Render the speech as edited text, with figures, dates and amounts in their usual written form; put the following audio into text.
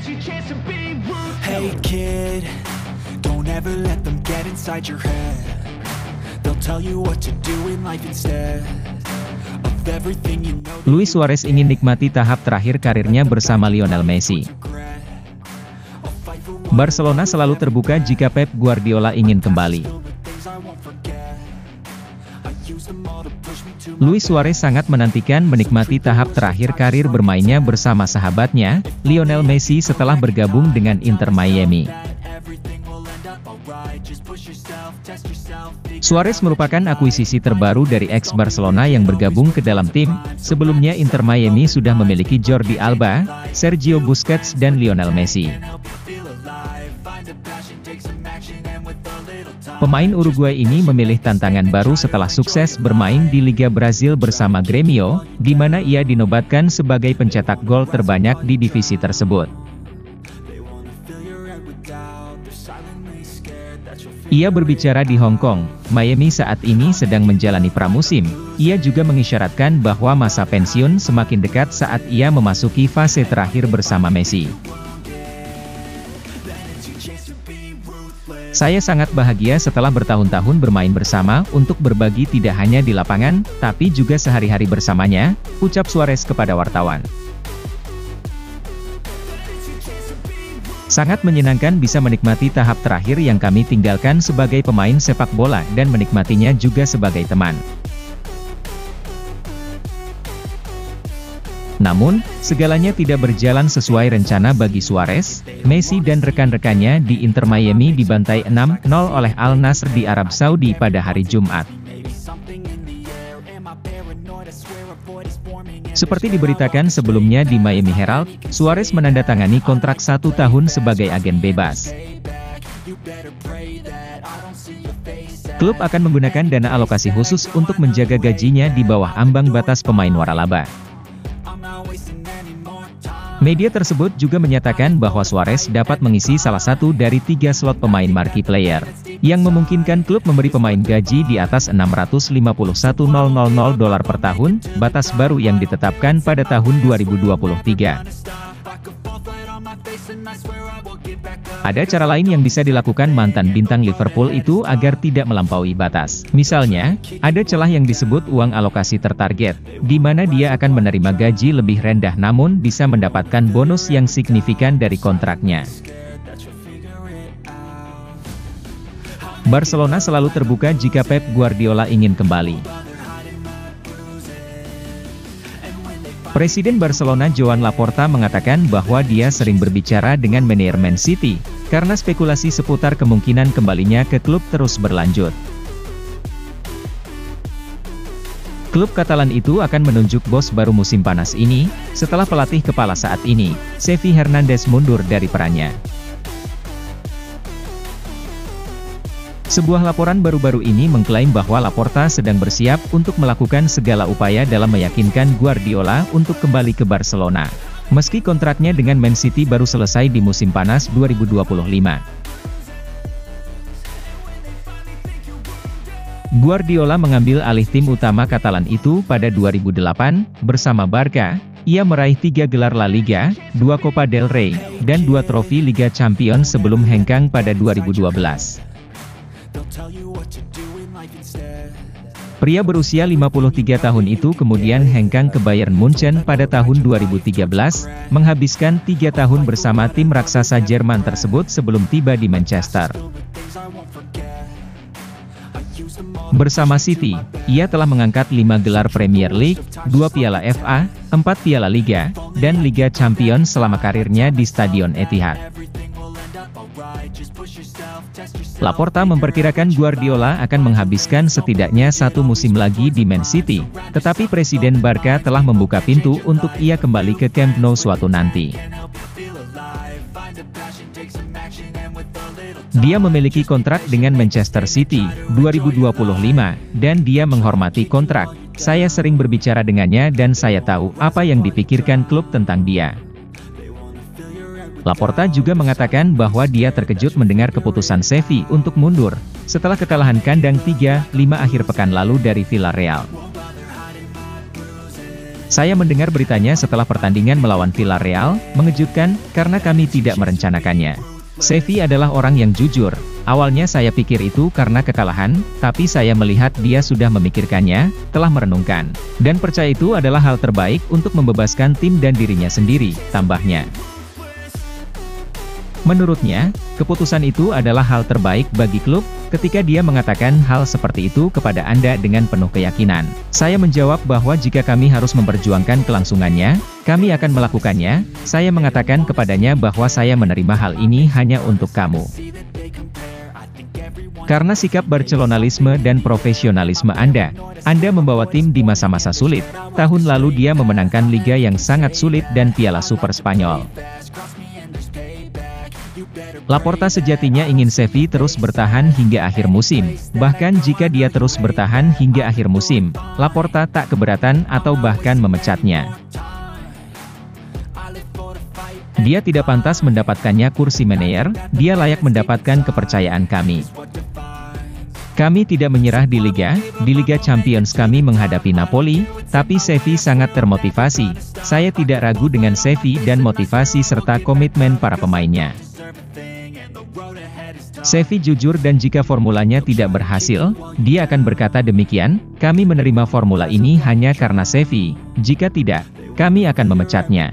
Hey kid, don't ever let them get inside your head. They'll tell you what to do in life instead of everything you know. Luis Suarez ingin nikmati tahap terakhir karirnya bersama Lionel Messi. Barcelona selalu terbuka jika Pep Guardiola ingin kembali. Luis Suarez sangat menantikan menikmati tahap terakhir karir bermainnya bersama sahabatnya, Lionel Messi setelah bergabung dengan Inter Miami. Suarez merupakan akuisisi terbaru dari ex-Barcelona yang bergabung ke dalam tim. Sebelumnya Inter Miami sudah memiliki Jordi Alba, Sergio Busquets dan Lionel Messi. Pemain Uruguay ini memilih tantangan baru setelah sukses bermain di Liga Brazil bersama Grêmio, di mana ia dinobatkan sebagai pencetak gol terbanyak di divisi tersebut. Ia berbicara di Hong Kong, Miami saat ini sedang menjalani pramusim. Ia juga mengisyaratkan bahwa masa pensiun semakin dekat saat ia memasuki fase terakhir bersama Messi. Saya sangat bahagia setelah bertahun-tahun bermain bersama untuk berbagi tidak hanya di lapangan, tapi juga sehari-hari bersamanya, ucap Suarez kepada wartawan. Sangat menyenangkan bisa menikmati tahap terakhir yang kami tinggalkan sebagai pemain sepak bola dan menikmatinya juga sebagai teman. Namun, segalanya tidak berjalan sesuai rencana bagi Suarez. Messi dan rekan-rekannya di Inter Miami dibantai 6-0 oleh Al Nassr di Arab Saudi pada hari Jumat. Seperti diberitakan sebelumnya di Miami Herald, Suarez menandatangani kontrak 1 tahun sebagai agen bebas. Klub akan menggunakan dana alokasi khusus untuk menjaga gajinya di bawah ambang batas pemain waralaba. Media tersebut juga menyatakan bahwa Suarez dapat mengisi salah satu dari 3 slot pemain marquee player, yang memungkinkan klub memberi pemain gaji di atas $651.000 per tahun, batas baru yang ditetapkan pada tahun 2023. Ada cara lain yang bisa dilakukan mantan bintang Liverpool itu agar tidak melampaui batas. Misalnya, ada celah yang disebut uang alokasi tertarget, di mana dia akan menerima gaji lebih rendah namun bisa mendapatkan bonus yang signifikan dari kontraknya. Barcelona selalu terbuka jika Pep Guardiola ingin kembali. Presiden Barcelona Joan Laporta mengatakan bahwa dia sering berbicara dengan manajemen City, karena spekulasi seputar kemungkinan kembalinya ke klub terus berlanjut. Klub Katalan itu akan menunjuk bos baru musim panas ini, setelah pelatih kepala saat ini, Xavi Hernandez mundur dari perannya. Sebuah laporan baru-baru ini mengklaim bahwa Laporta sedang bersiap untuk melakukan segala upaya dalam meyakinkan Guardiola untuk kembali ke Barcelona, meski kontraknya dengan Man City baru selesai di musim panas 2025. Guardiola mengambil alih tim utama Katalan itu pada 2008, bersama Barca. Ia meraih 3 gelar La Liga, 2 Copa del Rey, dan 2 trofi Liga Champions sebelum hengkang pada 2012. Pria berusia 53 tahun itu kemudian hengkang ke Bayern Munchen pada tahun 2013, menghabiskan 3 tahun bersama tim raksasa Jerman tersebut sebelum tiba di Manchester. Bersama City, ia telah mengangkat 5 gelar Premier League, 2 piala FA, 4 piala Liga, dan Liga Champions selama karirnya di Stadion Etihad. Laporta memperkirakan Guardiola akan menghabiskan setidaknya 1 musim lagi di Man City, tetapi Presiden Barca telah membuka pintu untuk ia kembali ke Camp Nou suatu nanti. Dia memiliki kontrak dengan Manchester City 2025, dan dia menghormati kontrak. Saya sering berbicara dengannya dan saya tahu apa yang dipikirkan klub tentang dia. Laporta juga mengatakan bahwa dia terkejut mendengar keputusan Xavi untuk mundur, setelah kekalahan kandang 3-5 akhir pekan lalu dari Villarreal. Saya mendengar beritanya setelah pertandingan melawan Villarreal, mengejutkan, karena kami tidak merencanakannya. Xavi adalah orang yang jujur. Awalnya saya pikir itu karena kekalahan, tapi saya melihat dia sudah memikirkannya, telah merenungkan. Dan percaya itu adalah hal terbaik untuk membebaskan tim dan dirinya sendiri, tambahnya. Menurutnya, keputusan itu adalah hal terbaik bagi klub, ketika dia mengatakan hal seperti itu kepada Anda dengan penuh keyakinan. Saya menjawab bahwa jika kami harus memperjuangkan kelangsungannya, kami akan melakukannya. Saya mengatakan kepadanya bahwa saya menerima hal ini hanya untuk kamu. Karena sikap Barcelonalisme dan profesionalisme Anda membawa tim di masa-masa sulit. Tahun lalu dia memenangkan liga yang sangat sulit dan Piala Super Spanyol. Laporta sejatinya ingin Xavi terus bertahan hingga akhir musim. Bahkan jika dia terus bertahan hingga akhir musim, Laporta tak keberatan atau bahkan memecatnya. Dia tidak pantas mendapatkannya kursi manajer, dia layak mendapatkan kepercayaan kami. Kami tidak menyerah di Liga Champions kami menghadapi Napoli, tapi Xavi sangat termotivasi. Saya tidak ragu dengan Xavi dan motivasi serta komitmen para pemainnya. Xavi jujur dan jika formulanya tidak berhasil, dia akan berkata demikian, kami menerima formula ini hanya karena Xavi, jika tidak, kami akan memecatnya.